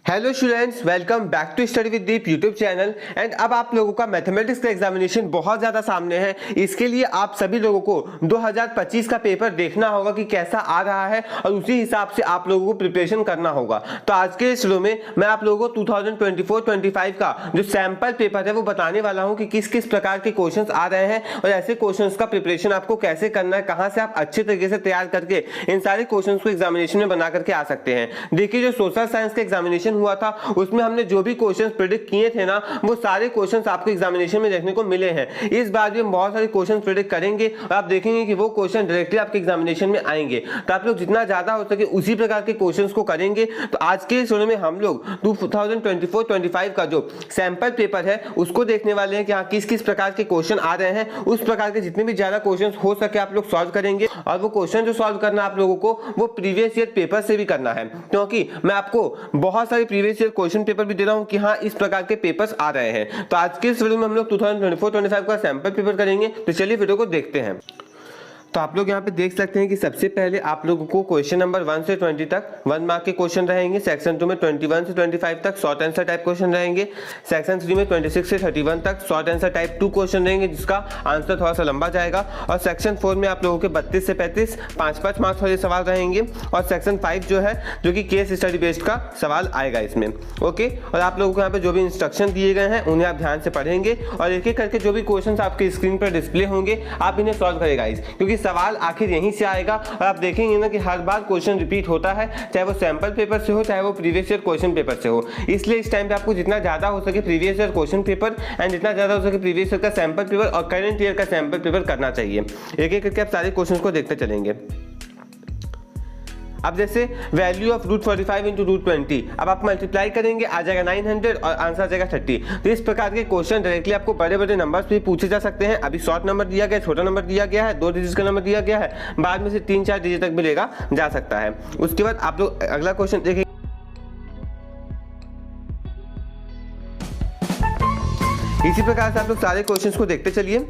Hello students, welcome back to study with Deep YouTube channel. And अब आप लोगों का मैथमेटिक्स का एग्जामिनेशन बहुत ज़्यादा सामने है। इसके लिए आप सभी लोगों को 2025 का पेपर देखना होगा कि कैसा आ रहा है और उसी हिसाब से आप लोगों को प्रिपरेशन करना होगा। तो आज के इस वीडियो में मैं आप लोगों को 2024-25 का जो सैम्पल पेपर है वो बताने वाला हूँ कि किस किस प्रकार के क्वेश्चन आ रहे हैं और ऐसे क्वेश्चन का प्रिपरेशन आपको कैसे करना है, कहाँ से आप अच्छे तरीके से तैयार करके इन सारे क्वेश्चन को एग्जामिनेशन में बना करके आ सकते हैं। देखिए, जो सोशल साइंस का एग्जामिनेशन हुआ था उसमें हमने जो भी क्वेश्चंस प्रेडिक्ट किए थे ना, वो सारे क्वेश्चंस आपको एग्जामिनेशन में देखने को मिले हैं। इस बार भी हम बहुत सारे क्वेश्चंस प्रेडिक्ट करेंगे और आप देखेंगे कि वो क्वेश्चन डायरेक्टली आपके एग्जामिनेशन में आएंगे। तो आप लोग जितना ज्यादा हो सके उसी प्रकार के क्वेश्चंस को करेंगे। तो आज के इस वीडियो में हम लोग 2024-25 का जो सैंपल पेपर है उसको देखने वाले हैं कि हाँ किस किस प्रकार के क्वेश्चन आ रहे हैं। उस प्रकार के जितने भी ज्यादा क्वेश्चन हो सके आप लोग सॉल्व करेंगे और वो क्वेश्चन जो सॉल्व करना आप लोगों को वो प्रीवियस ईयर पेपर से भी करना है, क्योंकि मैं आपको बहुत सारे प्रीवियस ईयर क्वेश्चन पेपर भी दे रहा हूं कि हाँ इस प्रकार के पेपर्स आ रहे हैं। तो आज के इस वीडियो में हम लोग 2024-25 का सैंपल पेपर करेंगे। तो चलिए वीडियो को देखते हैं। तो आप लोग यहाँ पे देख सकते हैं कि सबसे पहले आप लोगों को क्वेश्चन नंबर 1 से 20 तक 1 मार्क के क्वेश्चन रहेंगे। सेक्शन 2 में 21 से 25 तक शॉर्ट आंसर टाइप क्वेश्चन रहेंगे। सेक्शन 3 में 26 से 31 तक शॉर्ट आंसर टाइप 2 क्वेश्चन रहेंगे जिसका आंसर थोड़ा सा लंबा जाएगा। और सेक्शन 4 में आप लोगों के 32 से 35 5-5 मार्क्स वाले सवाल रहेंगे। और सेक्शन 5 जो है जो कि केस स्टडी बेस्ड का सवाल आएगा इसमें। ओके, और आप लोगों को यहाँ पे जो भी इंस्ट्रक्शन दिए गए हैं उन्हें आप ध्यान से पढ़ेंगे और एक एक करके जो भी क्वेश्चन आपके स्क्रीन पर डिस्प्ले होंगे आप इन्हें सॉल्व करेगा, क्योंकि सवाल आखिर यहीं से आएगा। और आप देखेंगे ना कि हर बार क्वेश्चन रिपीट होता है, चाहे वो सैंपल पेपर से हो चाहे वो प्रीवियस ईयर क्वेश्चन पेपर से हो। इसलिए इस टाइम पे आपको जितना ज्यादा हो सके previous year question paper and जितना ज्यादा हो सके प्रीवियस ईयर का सैंपल पेपर और करंट ईयर का सैंपल पेपर करना चाहिए। एक एक करके आप सारे क्वेश्चन को देखते चलेंगे। अब जैसे वैल्यू ऑफ √45 इंटू √20, अब आप मल्टीप्लाई करेंगे आ जाएगा 900 और आंसर आ जाएगा 30। तो इस प्रकार के क्वेश्चन डायरेक्टली आपको बड़े बड़े नंबर्स भी पूछे जा सकते हैं। अभी शॉर्ट नंबर दिया गया है, छोटा नंबर दिया गया है, 2 डिजिट का नंबर दिया गया है, बाद में से 3-4 डिजिट तक भी लेगा जा सकता है। उसके बाद आप लोग अगला क्वेश्चन देखेंगे। इसी प्रकार से आप लोग सारे क्वेश्चंस को देखते चलिए।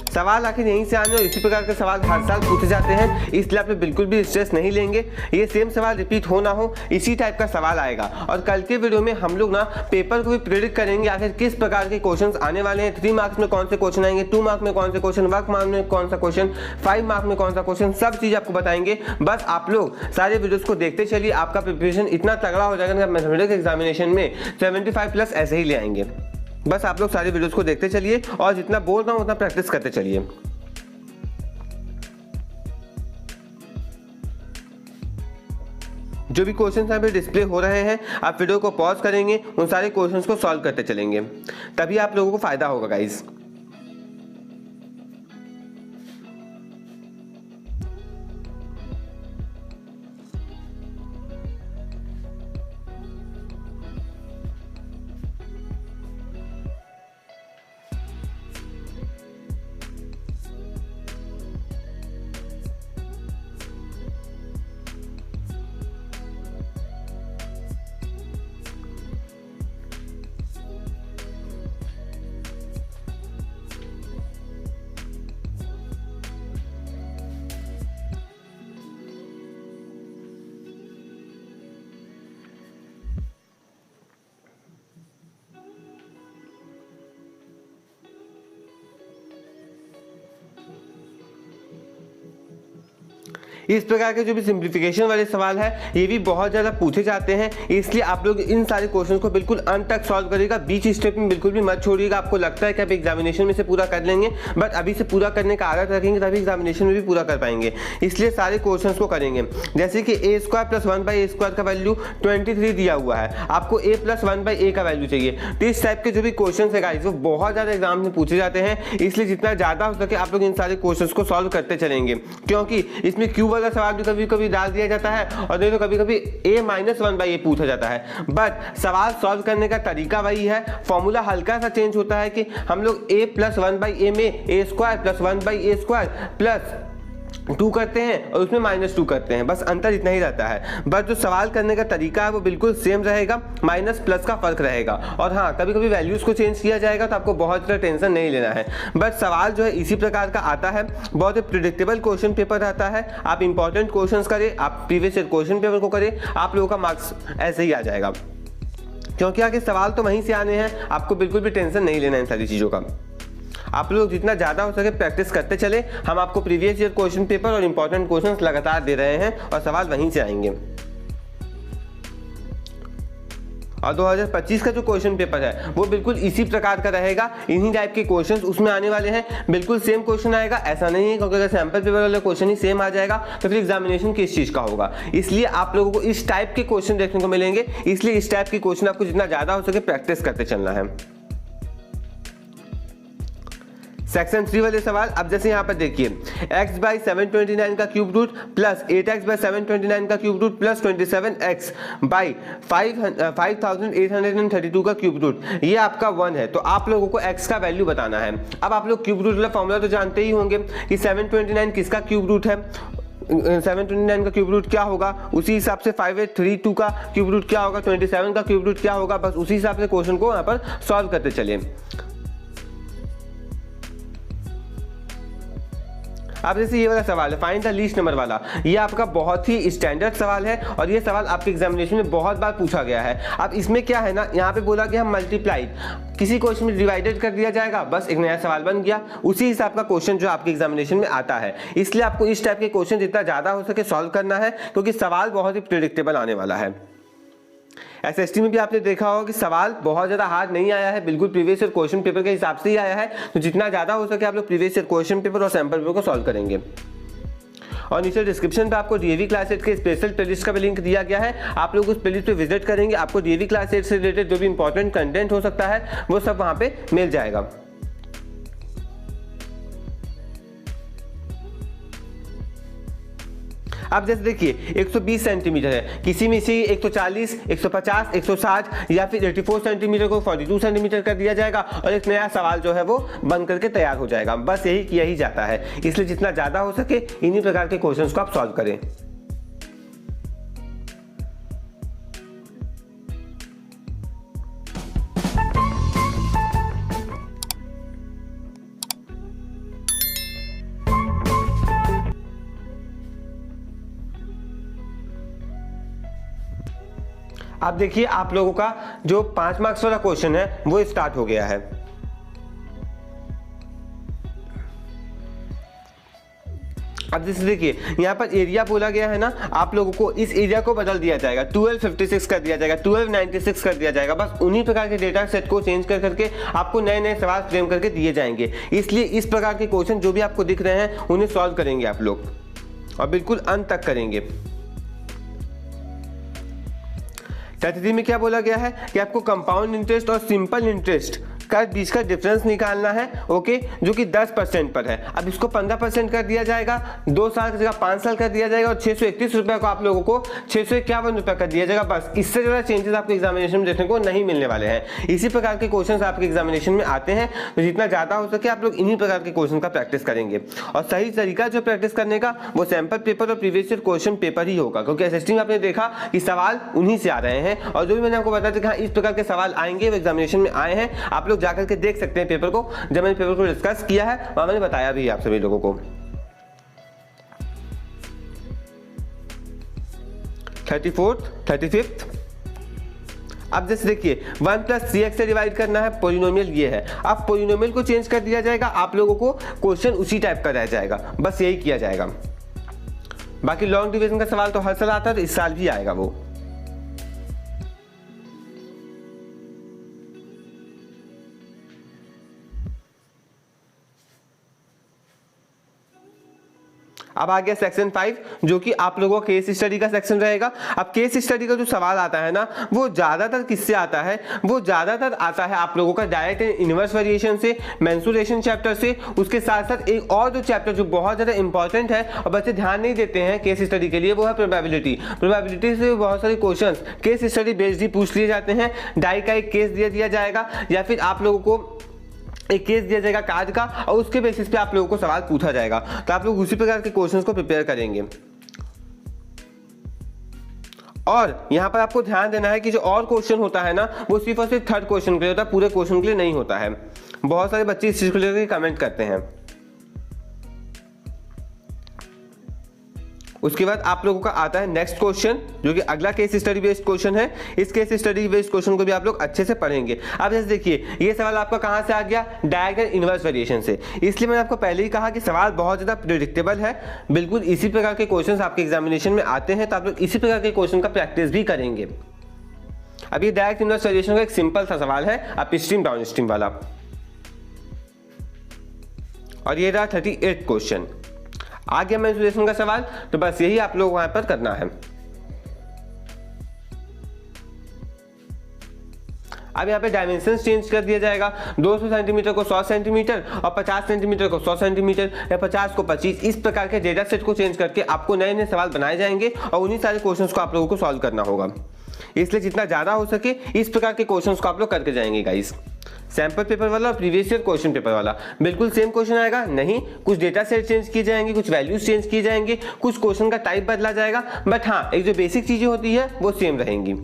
सवाल आखिर यहीं से आने और इसी प्रकार के सवाल हर साल पूछे जाते हैं, इसलिए आप लोग बिल्कुल भी स्ट्रेस नहीं लेंगे। ये सेम सवाल रिपीट हो ना हो इसी टाइप का सवाल आएगा। और कल के वीडियो में हम लोग ना पेपर को भी प्रेडिक्ट करेंगे आखिर किस प्रकार के क्वेश्चंस आने वाले हैं। 3 मार्क्स में कौन से क्वेश्चन आएंगे, 2 मार्क्स में कौन से क्वेश्चन, 1 मार्क्स में कौन सा क्वेश्चन, 5 मार्क्स में कौन सा क्वेश्चन, सब चीज आपको बताएंगे। बस आप लोग सारे वीडियोस को देखते चलिए, आपका प्रिपरेशन इतना तगड़ा हो जाएगा कि मैथमेटिक्स एग्जामिनेशन में 75+ ऐसे ही ले आएंगे। बस आप लोग सारे वीडियोस को देखते चलिए और जितना बोल रहा हूं उतना प्रैक्टिस करते चलिए। जो भी क्वेश्चंस यहाँ पे डिस्प्ले हो रहे हैं आप वीडियो को पॉज करेंगे, उन सारे क्वेश्चंस को सॉल्व करते चलेंगे, तभी आप लोगों को फायदा होगा गाइस। इस प्रकार के जो भी सिंप्लीफिकेशन वाले सवाल है ये भी बहुत ज़्यादा पूछे जाते हैं, इसलिए आप लोग इन सारे क्वेश्चन को बिल्कुल अंत तक सॉल्व करिएगा। बीच स्टेप में बिल्कुल भी मत छोड़िएगा। आपको लगता है कि आप एग्जामिनेशन में से पूरा कर लेंगे, बट अभी से पूरा करने का आदत रखेंगे तभी एग्जामिनेशन में भी पूरा कर पाएंगे। इसलिए सारे क्वेश्चन को करेंगे। जैसे कि a² + 1/a² का वैल्यू 23 दिया हुआ है, आपको a + 1/a का वैल्यू चाहिए। तो इस टाइप के जो भी क्वेश्चन है गाइस वो बहुत ज़्यादा एग्जाम में पूछे जाते हैं, इसलिए जितना ज़्यादा हो सके आप लोग इन सारे क्वेश्चन को सॉल्व करते चलेंगे, क्योंकि इसमें क्यू वाला सवाल भी कभी कभी डाल दिया जाता है और नहीं तो कभी कभी a - 1/a पूछा जाता है। बट सवाल सॉल्व करने का तरीका वही है, फॉर्मूला हल्का सा चेंज होता है कि हम लोग a + 1/a में a² + 1/a² प्लस 2 करते हैं और उसमें -2 करते हैं, बस अंतर इतना ही रहता है। बट जो सवाल करने का तरीका है वो बिल्कुल सेम रहेगा, माइनस प्लस का फर्क रहेगा। और हाँ, कभी कभी वैल्यूज को चेंज किया जाएगा तो आपको बहुत ज़्यादा टेंशन नहीं लेना है। बट सवाल जो है इसी प्रकार का आता है, बहुत ही प्रिडिक्टेबल क्वेश्चन पेपर रहता है। आप इंपॉर्टेंट क्वेश्चन करें, आप प्रीवियस ईयर क्वेश्चन पेपर को करें, आप लोगों का मार्क्स ऐसे ही आ जाएगा। क्योंकि आगे सवाल तो वहीं से आने हैं, आपको बिल्कुल भी टेंशन नहीं लेना इन सारी चीज़ों का। आप लोग जितना ज़्यादा हो सके प्रैक्टिस करते चले। हम आपको प्रीवियस ईयर क्वेश्चन पेपर और इंपॉर्टेंट क्वेश्चंस लगातार दे रहे हैं और सवाल वहीं से आएंगे। और 2025 का जो क्वेश्चन पेपर है वो बिल्कुल इसी प्रकार का रहेगा, इन्हीं टाइप के क्वेश्चंस उसमें आने वाले हैं। बिल्कुल सेम क्वेश्चन आएगा, ऐसा नहीं है, क्योंकि अगर सैंपल पेपर वाला क्वेश्चन ही सेम आ जाएगा तो फिर एग्जामिनेशन किस चीज़ का होगा। इसलिए आप लोगों को इस टाइप के क्वेश्चन देखने को मिलेंगे, इसलिए इस टाइप के क्वेश्चन आपको जितना ज़्यादा हो सके प्रैक्टिस करते चलना है। सेक्शन 3 वाले सवाल, अब जैसे यहाँ पर देखिए x बाई 729 का cube root plus 8x by 729 का cube root plus 27x by 5832 का क्यूब रूट, ये आपका 1 है। तो आप लोगों को x का वैल्यू बताना है। अब आप लोग क्यूब रूट वाला फॉर्मूला तो जानते ही होंगे कि 729 किसका क्यूब रूट है, 729 का क्यूब रूट क्या होगा, उसी हिसाब से 5832 का क्यूब रूट क्या होगा, 27 का क्यूब रूट क्या होगा, बस उसी हिसाब से क्वेश्चन को यहाँ पर सॉल्व करते चलिए। अब जैसे ये वाला सवाल है फाइंड द लीस्ट नंबर वाला, ये आपका बहुत ही स्टैंडर्ड सवाल है और ये सवाल आपके एग्जामिनेशन में बहुत बार पूछा गया है। अब इसमें क्या है ना, यहाँ पे बोला गया मल्टीप्लाई, किसी क्वेश्चन में डिवाइडेड कर दिया जाएगा, बस एक नया सवाल बन गया, उसी हिसाब का क्वेश्चन जो आपके एग्जामिनेशन में आता है। इसलिए आपको इस टाइप के क्वेश्चन जितना ज़्यादा हो सके सॉल्व करना है, क्योंकि सवाल बहुत ही प्रेडिक्टेबल आने वाला है। एसएसटी में भी आपने देखा होगा कि सवाल बहुत ज़्यादा हार्ड नहीं आया है, बिल्कुल प्रीवियस ईयर क्वेश्चन पेपर के हिसाब से ही आया है। तो जितना ज़्यादा हो सके आप लोग प्रीवियस ईयर क्वेश्चन पेपर और सैंपल पेपर को सॉल्व करेंगे। और नीचे डिस्क्रिप्शन पे आपको डीएवी क्लास 8 के स्पेशल प्लेलिस्ट का भी लिंक दिया गया है, आप लोग उस प्लेलिस्ट पे विजिट करेंगे, आपको डीएवी क्लास 8 से रिलेटेड जो भी इंपॉर्टेंट कंटेंट हो सकता है वो सब वहाँ पे मिल जाएगा। अब जैसे देखिए 120 सेंटीमीटर है, किसी में से 140, 150, 160 या फिर 84 सेंटीमीटर को 42 सेंटीमीटर कर दिया जाएगा और एक नया सवाल जो है वो बन करके तैयार हो जाएगा। बस यही किया ही जाता है, इसलिए जितना ज़्यादा हो सके इन्हीं प्रकार के क्वेश्चंस को आप सॉल्व करें। अब देखिए आप लोगों का जो 5 मार्क्स वाला क्वेश्चन है वो स्टार्ट हो गया है। अब जैसे देखिए यहाँ पर एरिया बोला गया है ना, आप लोगों को इस एरिया को बदल दिया जाएगा, 1256 कर दिया जाएगा, 1296 कर दिया जाएगा। बस उन्हीं प्रकार के डेटा सेट को चेंज कर करके आपको नए नए सवाल फ्रेम करके दिए जाएंगे। इसलिए इस प्रकार के क्वेश्चन जो भी आपको दिख रहे हैं उन्हें सॉल्व करेंगे आप लोग और बिल्कुल अंत तक करेंगे। 33 में क्या बोला गया है कि आपको कंपाउंड इंटरेस्ट और सिंपल इंटरेस्ट का बीच का डिफरेंस निकालना है, ओके, जो कि 10% पर है। अब इसको 15% कर दिया जाएगा, 2 साल की जगह 5 साल कर दिया जाएगा और 631 रुपये को आप लोगों को 651 रुपये कर दिया जाएगा। बस इससे ज़्यादा चेंजेस आपके एग्जामिनेशन में देखने को नहीं मिलने वाले हैं। इसी प्रकार के क्वेश्चन आपके एग्जामिनेशन में आते हैं, तो जितना ज़्यादा हो सके आप लोग इन्हीं प्रकार के क्वेश्चन का प्रैक्टिस करेंगे। और सही तरीका जो प्रैक्टिस करने का वो सैंपल पेपर और प्रीवियस ईयर क्वेश्चन पेपर ही होगा, क्योंकि एसएसटी में आपने देखा कि सवाल उन्हीं से आ रहे हैं और जो भी मैंने आपको बताया था कि हाँ इस प्रकार के सवाल आएंगे वो एग्जामिनेशन में आए हैं। आप लोग जाकर के देख सकते हैं पेपर को, जब मैंने पेपर को डिस्कस किया है वहां मैंने बताया भी आप सभी लोगों को। 34th 35th। अब जैसे देखिए 1 + 3x से डिवाइड करना है, पोलिनोमियल ये है। अब पोलिनोमियल को चेंज कर दिया जाएगा, आप लोगों को क्वेश्चन उसी टाइप का रह जाएगा, बस यही किया जाएगा। बाकी लॉन्ग डिवीजन का सवाल तो हर साल आता है, तो इस साल भी आएगा वो। अब आ गया सेक्शन 5 जो कि आप लोगों का केस स्टडी का सेक्शन रहेगा। अब केस स्टडी का जो सवाल आता है ना वो ज्यादातर किससे आता है, वो ज्यादातर आता है आप लोगों का डायरेक्ट एंड इनवर्स वेरिएशन से, मेंसुरेशन चैप्टर से। उसके साथ साथ एक और जो चैप्टर जो बहुत ज्यादा इंपॉर्टेंट है और बच्चे ध्यान नहीं देते हैं केस स्टडी के लिए, वो है प्रोबेबिलिटी। प्रोबेबिलिटी से बहुत सारे क्वेश्चंस केस स्टडी बेस्ड ही पूछ लिए जाते हैं। डाई का एक केस दे दिया जाएगा या फिर आप लोगों को एक केस दिया जाएगा कार्ड का और उसके बेसिस पे आप लोगों को सवाल पूछा जाएगा, तो आप लोग उसी प्रकार के क्वेश्चंस को प्रिपेयर करेंगे। और यहाँ पर आपको ध्यान देना है कि जो और क्वेश्चन होता है ना वो सिर्फ और सिर्फ थर्ड क्वेश्चन के लिए होता है, पूरे क्वेश्चन के लिए नहीं होता है। बहुत सारे बच्चे इस चीज को लेकर कमेंट करते हैं। उसके बाद आप लोगों का आता है नेक्स्ट क्वेश्चन, जो कि अगला केस स्टडी बेस्ड क्वेश्चन है। इस केस स्टडी बेस्ड क्वेश्चन को भी आप लोग अच्छे से पढ़ेंगे। अब जैसे देखिए, ये सवाल आपका कहां से आ गया, डायगोनल इनवर्स वेरिएशन से। इसलिए मैंने आपको पहले ही कहा कि सवाल बहुत ज्यादा प्रेडिक्टेबल है, बिल्कुल इसी प्रकार के क्वेश्चन आपके एग्जामिनेशन में आते हैं, तो आप लोग इसी प्रकार के क्वेश्चन का प्रैक्टिस भी करेंगे। अब ये डायरेक्ट इनवर्स वेरिएशन का एक सिंपल सा सवाल है, अप स्ट्रीम डाउन स्ट्रीम वाला, और ये रहा 38 क्वेश्चन। आ गया मेंसुरेशन का सवाल, तो बस यही आप लोग वहां पर करना है। अब यहाँ पे डायमेंशन चेंज कर दिया जाएगा, 200 सेंटीमीटर को 100 सेंटीमीटर और 50 सेंटीमीटर को 100 सेंटीमीटर या 50 को 25, इस प्रकार के डेटा सेट को चेंज करके आपको नए नए सवाल बनाए जाएंगे और उन्हीं सारे क्वेश्चंस को आप लोगों को सॉल्व करना होगा। इसलिए जितना ज़्यादा हो सके इस प्रकार के क्वेश्चंस को आप लोग करके जाएंगे गाइस। सैंपल पेपर वाला और प्रीवियस ईयर क्वेश्चन पेपर वाला बिल्कुल सेम क्वेश्चन आएगा नहीं, कुछ डेटा सेट चेंज किए जाएंगे, कुछ वैल्यूज चेंज किए जाएंगे, कुछ क्वेश्चन का टाइप बदला जाएगा, बट हाँ एक जो बेसिक चीजें होती है वो सेम रहेंगी।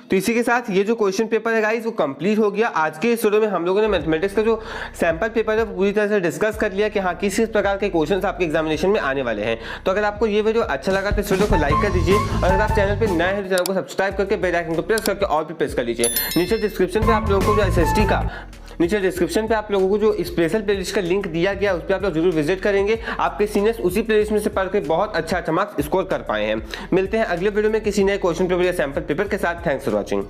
तो इसी के साथ ये जो क्वेश्चन पेपर है गाइस वो कंप्लीट हो गया। आज के इस वीडियो में हम लोगों ने मैथमेटिक्स का जो सैंपल पेपर है पूरी तरह से डिस्कस कर लिया कि हाँ किस किस प्रकार के क्वेश्चंस आपके एग्जामिनेशन में आने वाले हैं। तो अगर आपको ये वीडियो अच्छा लगा तो इस वीडियो को लाइक कर दीजिए, और अगर आप चैनल पर नए हैं तो चैनल को सब्सक्राइब करके बेल आइकन को प्रेस करके ऑल पे प्रेस कर लीजिए। नीचे डिस्क्रिप्शन पे आप लोगों को जो SST का आप लोगों को जो स्पेशल प्लेलिस्ट का लिंक दिया गया उस पर आप लोग जरूर विजिट करेंगे। आपके सीनियर्स उसी प्लेलिस्ट में से पढ़ के बहुत अच्छा मार्क्स स्कोर कर पाए हैं। मिलते हैं अगले वीडियो में किसी नए क्वेश्चन पेपर या सैंपल पेपर के साथ। Thanks for watching.